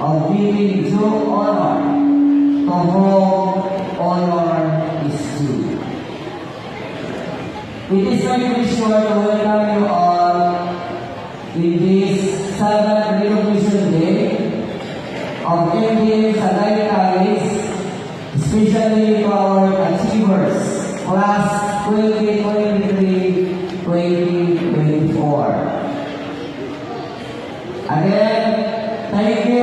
of giving due honor to whom honor is due. It is my pleasure to welcome you all in this 7th Recognition Day of MDM Sagay College, especially to our achievers, Class 2023-2024. Again, thank you